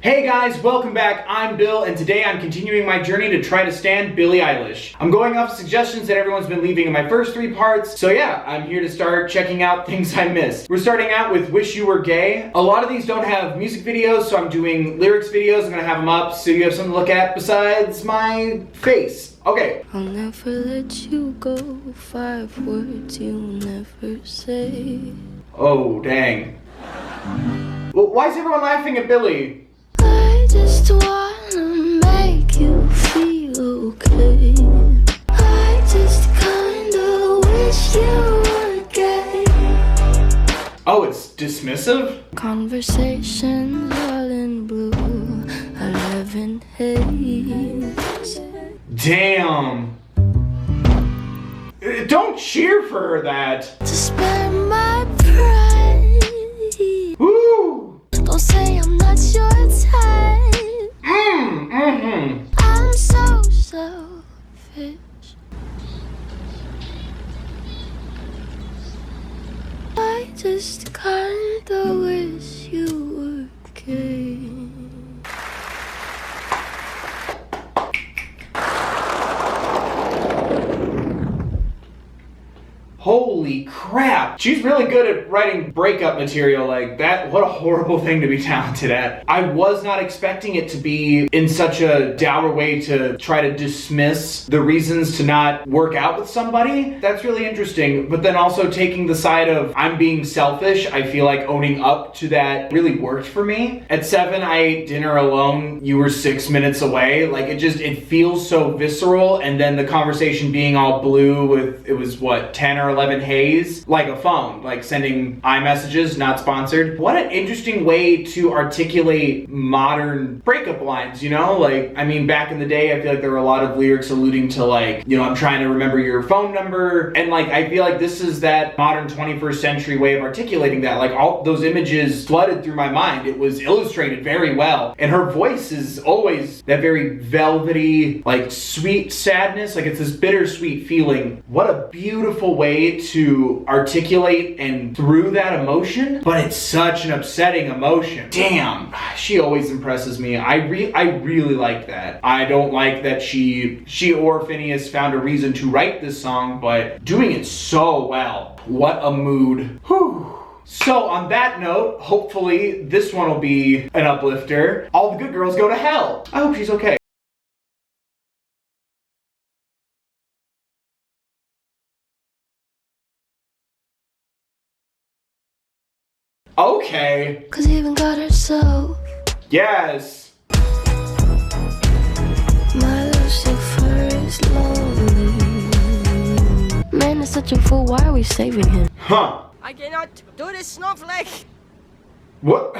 Hey guys, welcome back. I'm Bill, and today I'm continuing my journey to try to stand Billie Eilish. I'm going off suggestions that everyone's been leaving in my first 3 parts, so yeah, I'm here to start checking out things I missed. We're starting out with Wish You Were Gay. A lot of these don't have music videos, so I'm doing lyrics videos. I'm gonna have them up so you have something to look at besides my face. Okay. I'll never let you go, 5 words you'll never say. Oh, dang. Well, why is everyone laughing at Billie? I just wanna make you feel okay. I just kinda wish you were gay. Oh, it's dismissive? Conversations all in blue, 11 haze. Damn. Don't cheer for that. To spare my pride. Woo! Don't say I'm not your type. I'm so selfish. I just kinda wish you were gay. Holy crap! She's really good at writing breakup material like that. What a horrible thing to be talented at. I was not expecting it to be in such a dour way to try to dismiss the reasons to not work out with somebody. That's really interesting. But then also taking the side of I'm being selfish, I feel like owning up to that really worked for me. At 7, I ate dinner alone. You were 6 minutes away. Like it feels so visceral. And then the conversation being all blue with, it was what, 10 or 11 haze, like a phone, like sending iMessages, not sponsored. What an interesting way to articulate modern breakup lines, you know? Like, I mean, back in the day, I feel like there were a lot of lyrics alluding to like, you know, I'm trying to remember your phone number. And like, I feel like this is that modern 21st century way of articulating that. Like all those images flooded through my mind. It was illustrated very well. And her voice is always that very velvety, like sweet sadness. Like it's this bittersweet feeling. What a beautiful way to articulate and through that emotion, but it's such an upsetting emotion. Damn, she always impresses me. I really like that. I don't like that she or Phineas found a reason to write this song, but doing it so well. What a mood. Whew. So on that note, hopefully this one will be an uplifter. All the good girls go to hell. I hope she's okay. Okay. 'Cause he even got herself. Yes. My Lucifer is lonely. Man is such a fool, why are we saving him? Huh. I cannot do this, snowflake! What?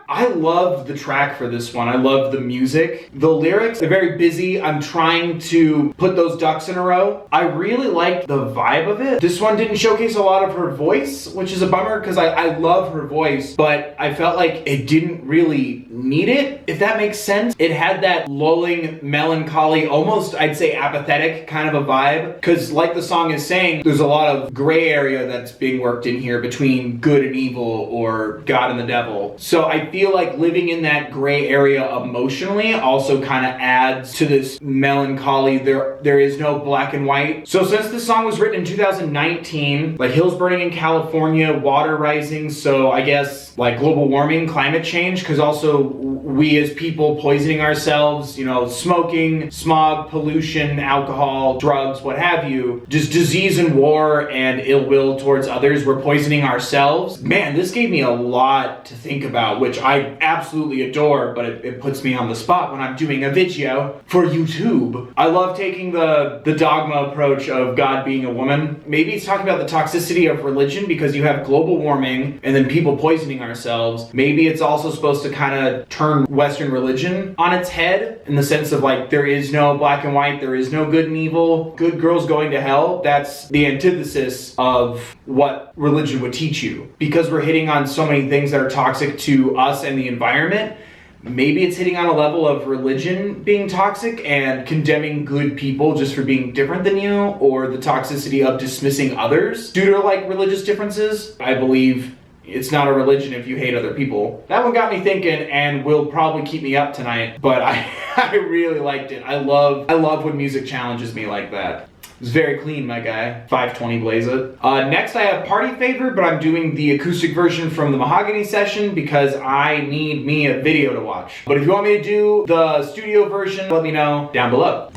I love the track for this one. I love the music. The lyrics are very busy. I'm trying to put those ducks in a row. I really liked the vibe of it. This one didn't showcase a lot of her voice, which is a bummer because I love her voice, but I felt like it didn't really need it, if that makes sense. It had that lulling, melancholy, almost I'd say apathetic kind of a vibe, because like the song is saying, there's a lot of gray area that's being worked in here between good and evil or God and the devil. So I feel like living in that gray area emotionally also kind of adds to this melancholy. There is no black and white. So since this song was written in 2019, like hills burning in California, water rising, so I guess like global warming, climate change, because also we as people poisoning ourselves, you know, smoking, smog, pollution, alcohol, drugs, what have you, just disease and war and ill will towards others, we're poisoning ourselves. Man, this gave me a lot to think about, which I absolutely adore, but it puts me on the spot when I'm doing a video for YouTube. I love taking the dogma approach of God being a woman. Maybe it's talking about the toxicity of religion because you have global warming and then people poisoning ourselves. Maybe it's also supposed to kind of turn Western religion on its head in the sense of like there is no black and white, there is no good and evil, good girls going to hell. That's the antithesis of what religion would teach you. Because we're hitting on so many things that are toxic to us and the environment, maybe it's hitting on a level of religion being toxic and condemning good people just for being different than you, or the toxicity of dismissing others due to like religious differences. I believe It's not a religion if you hate other people. That one got me thinking and will probably keep me up tonight, but I really liked it. I love when music challenges me like that. It's very clean, my guy. 520 blaze it. Next I have Party Favor, but I'm doing the acoustic version from the Mahogany session because I need me a video to watch. But if you want me to do the studio version, let me know down below.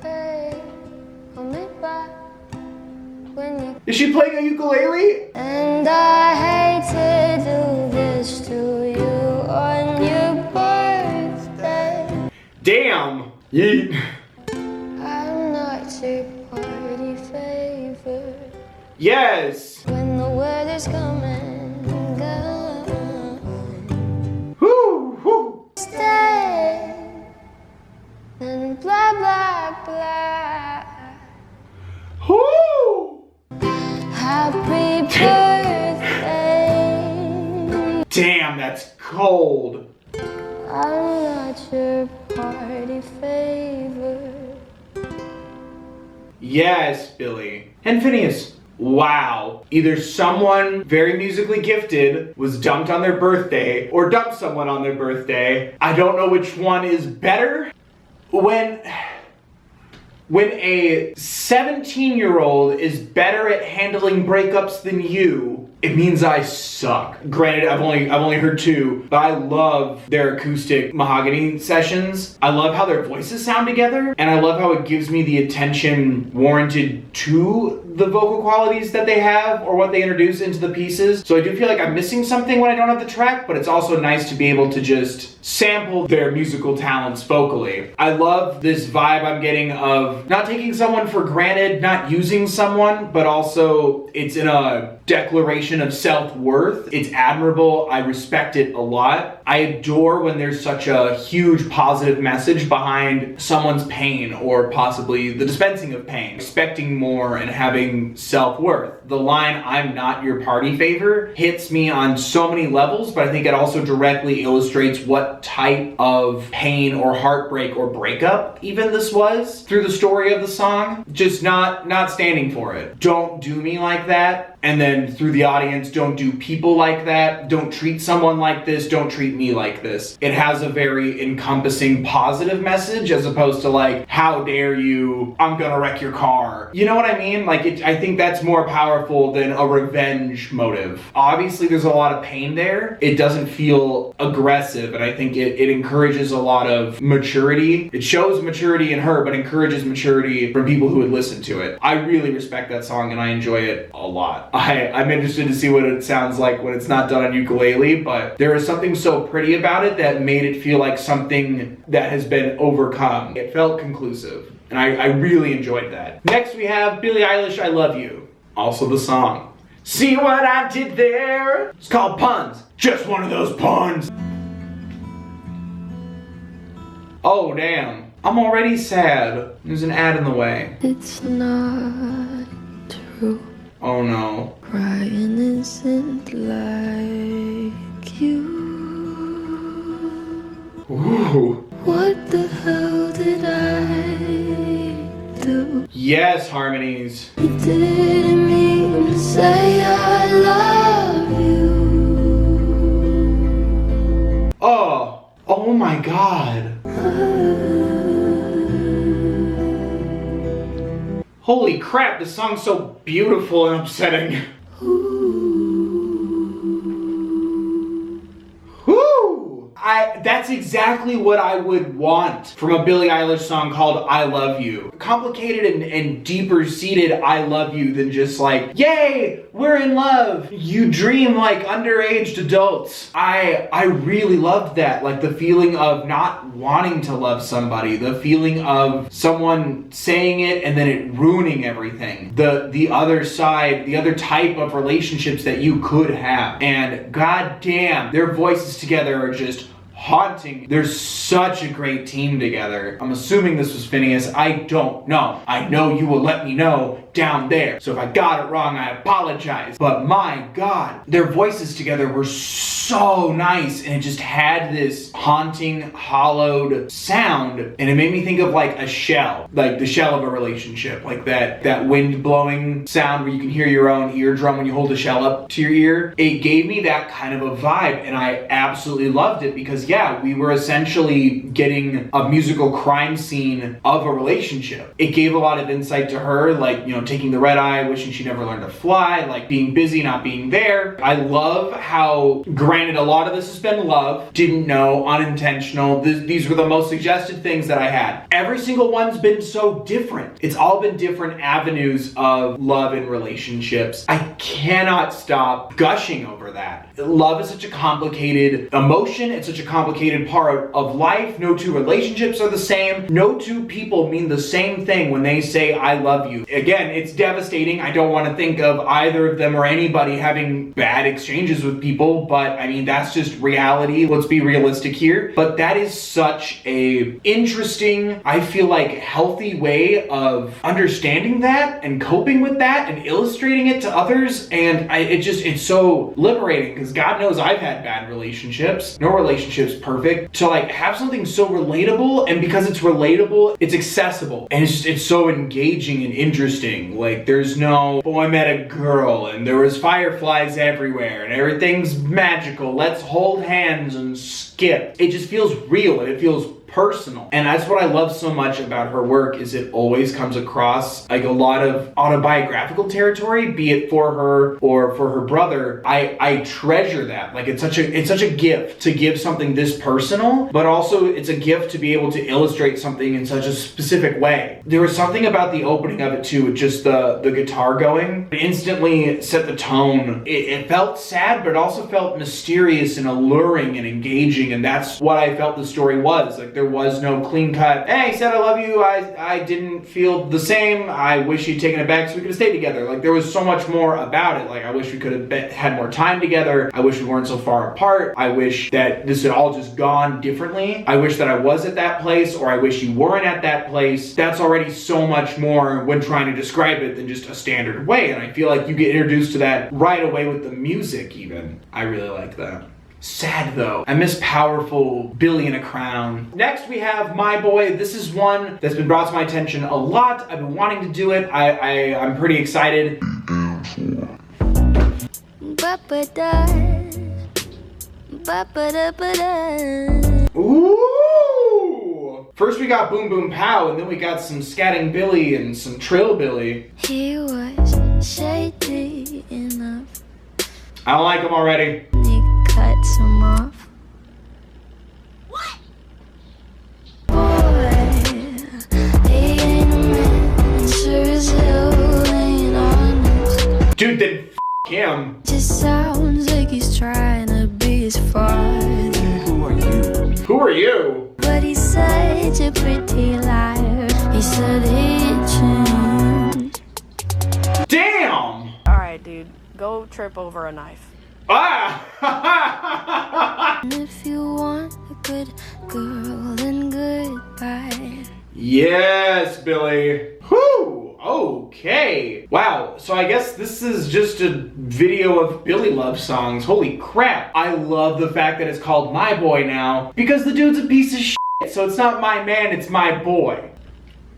Hey, hold me back when you... Is she playing a ukulele? And I hate to do this to you on your birthday. Damn. Yeet. I'm not your party favor. Yes. When the weather's coming and gone, Whoo, whoo. stay and blah blah blah. Whoo. Happy birthday. Damn, that's cold. I'm not your party favor. Yes, Billy. And Phineas. Wow. Either someone very musically gifted was dumped on their birthday or dumped someone on their birthday. I don't know which one is better. When a 17-year-old is better at handling breakups than you, it means I suck. Granted, I've only heard two, but I love their acoustic Mahogany sessions. I love how their voices sound together, and I love how it gives me the attention warranted to the vocal qualities that they have or what they introduce into the pieces. So I do feel like I'm missing something when I don't have the track, but it's also nice to be able to just sample their musical talents vocally. I love this vibe I'm getting of not taking someone for granted, not using someone, but also it's in a declaration of self-worth. It's admirable. I respect it a lot. I adore when there's such a huge positive message behind someone's pain or possibly the dispensing of pain. Expecting more and having self-worth. The line, "I'm not your party favor," hits me on so many levels, but I think it also directly illustrates what type of pain or heartbreak or breakup even this was through the story of the song. Just not standing for it. Don't do me like that. And then through the audience, don't do people like that. Don't treat someone like this. Don't treat me like this. It has a very encompassing positive message as opposed to like, how dare you, I'm gonna wreck your car. You know what I mean? Like, I think that's more powerful than a revenge motive. Obviously, there's a lot of pain there. It doesn't feel aggressive, and I think it encourages a lot of maturity. It shows maturity in her, but encourages maturity from people who would listen to it. I really respect that song, and I enjoy it a lot. I'm interested to see what it sounds like when it's not done on ukulele, but there is something so pretty about it that made it feel like something that has been overcome. It felt conclusive, and I really enjoyed that. Next we have Billie Eilish, I Love You. Also the song. See what I did there? It's called Puns. Just one of those puns. Oh, damn. I'm already sad. There's an ad in the way. It's not true. Oh no. Crying isn't like you. Ooh. What the hell did I do? Yes, harmonies. You didn't mean to say I love you. Oh my God. Holy crap, this song's so beautiful and upsetting. That's exactly what I would want from a Billie Eilish song called I Love You. Complicated and deeper seated I love you than just like, yay, we're in love. You dream like underage adults. I really loved that. Like the feeling of not wanting to love somebody, the feeling of someone saying it and then it ruining everything. The other side, the other type of relationships that you could have. And goddamn, their voices together are just haunting. They're such a great team together. I'm assuming this was Phineas. I don't know. I know you will let me know down there. So if I got it wrong, I apologize. But my God, their voices together were so nice, and it just had this haunting, hollowed sound, and it made me think of like a shell, like the shell of a relationship, like that wind blowing sound where you can hear your own eardrum when you hold a shell up to your ear. It gave me that kind of a vibe, and I absolutely loved it because yeah, we were essentially getting a musical crime scene of a relationship. It gave a lot of insight to her, like, you know, taking the red eye, wishing she never learned to fly, like being busy, not being there. I love how, granted, a lot of this has been love, didn't know, unintentional. These were the most suggested things that I had. Every single one's been so different. It's all been different avenues of love and relationships. I cannot stop gushing over that. Love is such a complicated emotion. It's such a complicated part of life. No two relationships are the same. No two people mean the same thing when they say, I love you. Again, it's devastating. I don't want to think of either of them or anybody having bad exchanges with people, but I mean, that's just reality. Let's be realistic here. But that is such a interesting, I feel like, healthy way of understanding that and coping with that and illustrating it to others. And it's so liberating because God knows I've had bad relationships. No relationship's perfect. To like have something so relatable, and because it's relatable, it's accessible. And it's so engaging and interesting. Like there's no, oh, I met a girl and there was fireflies everywhere and everything's magical. Let's hold hands and skip. It just feels real and it feels personal. And that's what I love so much about her work, is it always comes across like a lot of autobiographical territory, be it for her or for her brother. I treasure that. Like it's such a gift to give something this personal, but also it's a gift to be able to illustrate something in such a specific way. There was something about the opening of it too, with just the guitar going. It instantly set the tone. It felt sad, but it also felt mysterious and alluring and engaging, and that's what I felt the story was. Like there was no clean cut, hey, he said I love you, I didn't feel the same, I wish he'd taken it back so we could have stayed together. Like there was so much more about it. Like I wish we could have had more time together. I wish we weren't so far apart. I wish that this had all just gone differently. I wish that I was at that place, or I wish you weren't at that place. That's already so much more when trying to describe it than just a standard way. And I feel like you get introduced to that right away with the music even. I really like that. Sad though. I miss powerful Billy in a crown. Next we have My Boy. This is one that's been brought to my attention a lot. I've been wanting to do it. I'm pretty excited. Ooh! First we got Boom Boom Pow, and then we got some Scatting Billy and some Trill Billy. He was shady enough. I don't like him already. Cuts him off. What? Boy, he ain't a man, sure as hell ain't honest. Dude, then f him. Just sounds like he's trying to be his father. Who are you? Who are you? But he's such a pretty liar. He said he'd change. Damn! Alright, dude. Go trip over a knife. Ah! If you want a good girl, then goodbye. Yes, Billy. Whew! Okay. Wow. So I guess this is just a video of Billy love songs. Holy crap. I love the fact that it's called My Boy now, because the dude's a piece of shit. So it's not my man, it's my boy.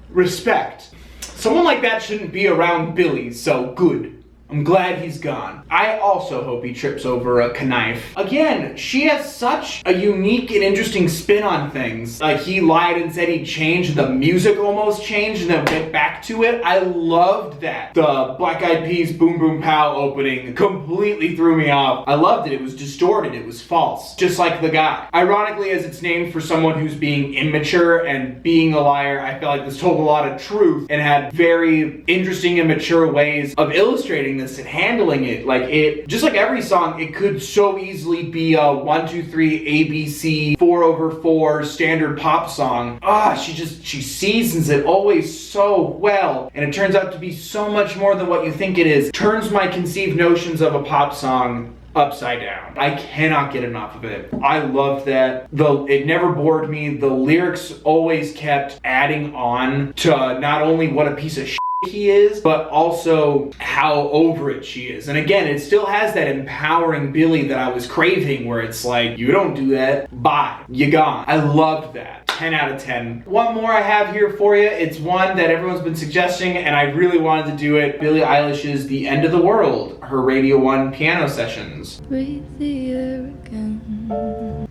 Respect. Someone like that shouldn't be around Billy, so good. I'm glad he's gone. I also hope he trips over a knife. Again, she has such a unique and interesting spin on things. Like he lied and said he'd changed, the music almost changed and then went back to it. I loved that. The Black Eyed Peas Boom Boom Pow opening completely threw me off. I loved it. It was distorted. It was false. Just like the guy. Ironically, as it's named for someone who's being immature and being a liar, I feel like this told a lot of truth and had very interesting and mature ways of illustrating this and handling it. Like it, just like every song, it could so easily be a 1, 2, 3 ABC 4/4 standard pop song. She seasons it always so well, and it turns out to be so much more than what you think it is. Turns my conceived notions of a pop song upside down. I cannot get enough of it. I loved that. It never bored me. The lyrics always kept adding on to not only what a piece of shit he is, but also how over it she is. And again, it still has that empowering Billie that I was craving, where it's like, you don't do that, bye, you gone. I loved that. 10 out of 10. One more I have here for you. It's one that everyone's been suggesting, and I really wanted to do it. Billie Eilish's The End of the World, her Radio 1 piano sessions. Breathe the air again.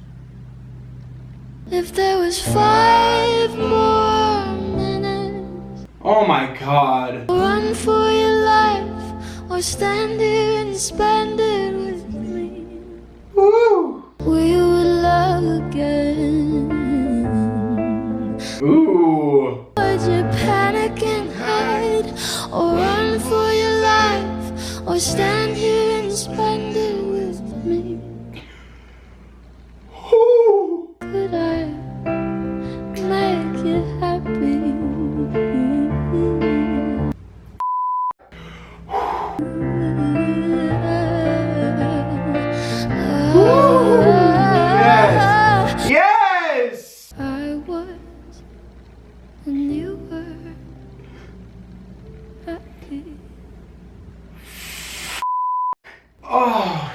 If there was 5 more minutes, Oh my god. run for your life, or stand here and spend it with me. Woo! We would love again. Ooh. Would you panic and hide, or run for your life, or stand here and spend it with me? Ooh. Could I make you happy? Yes. Yes! I was, and you were happy. Oh,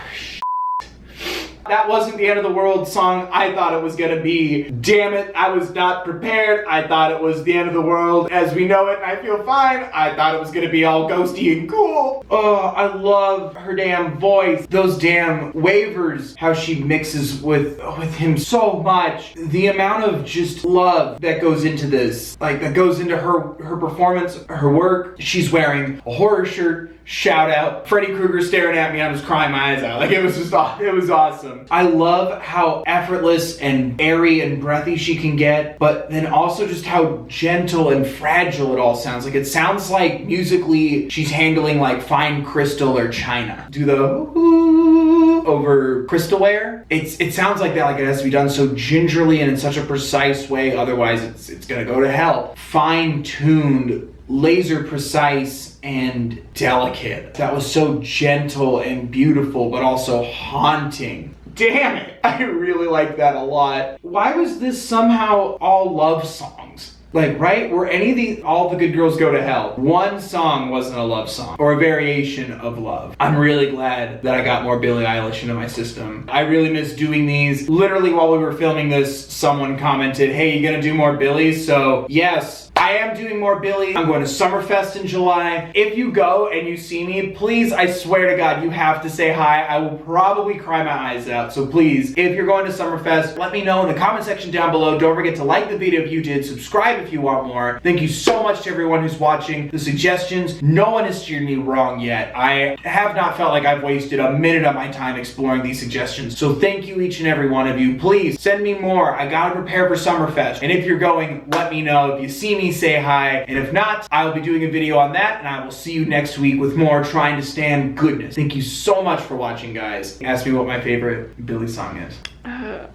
that wasn't the end of the world song I thought it was gonna be. Damn it, I was not prepared. I thought it was the end of the world as we know it, and I feel fine. I thought it was gonna be all ghosty and cool. Oh, I love her damn voice. Those damn wavers, how she mixes with him so much. The amount of just love that goes into this, like that goes into her performance, her work. She's wearing a horror shirt. Shout out. Freddy Krueger staring at me, I was crying my eyes out. Like it was awesome. I love how effortless and airy and breathy she can get, but then also just how gentle and fragile it all sounds. Like it sounds like musically she's handling like fine crystal or china. Do the ooh over crystalware. It sounds like that, like it has to be done so gingerly and in such a precise way, otherwise it's gonna go to hell. Fine-tuned, laser precise, and delicate. That was so gentle and beautiful, but also haunting. Damn it! I really like that a lot. Why was this somehow all love songs? Like, right? Were any of these, All the Good Girls Go to Hell? One song wasn't a love song, or a variation of love. I'm really glad that I got more Billie Eilish into my system. I really miss doing these. Literally while we were filming this, someone commented, hey, you gonna do more Billie? So, yes. I am doing more Billie. I'm going to Summerfest in July. If you go and you see me, please, I swear to God, you have to say hi. I will probably cry my eyes out. So please, if you're going to Summerfest, let me know in the comment section down below. Don't forget to like the video if you did. Subscribe if you want more. Thank you so much to everyone who's watching. The suggestions, no one has steered me wrong yet. I have not felt like I've wasted a minute of my time exploring these suggestions. So thank you, each and every one of you. Please send me more. I gotta prepare for Summerfest. And if you're going, let me know. If you see me, say hi, and if not, I will be doing a video on that, and I will see you next week with more Trying to Stand Goodness. Thank you so much for watching, guys. Ask me what my favorite Billie song is.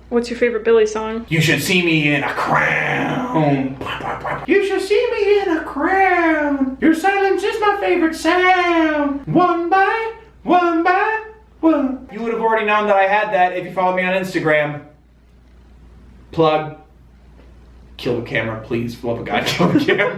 What's your favorite Billie song? You should see me in a crown. You should see me in a crown. Your silence is my favorite sound. One by one. You would have already known that I had that if you followed me on Instagram. Plug. Kill the camera, please. For the love of God, kill the camera.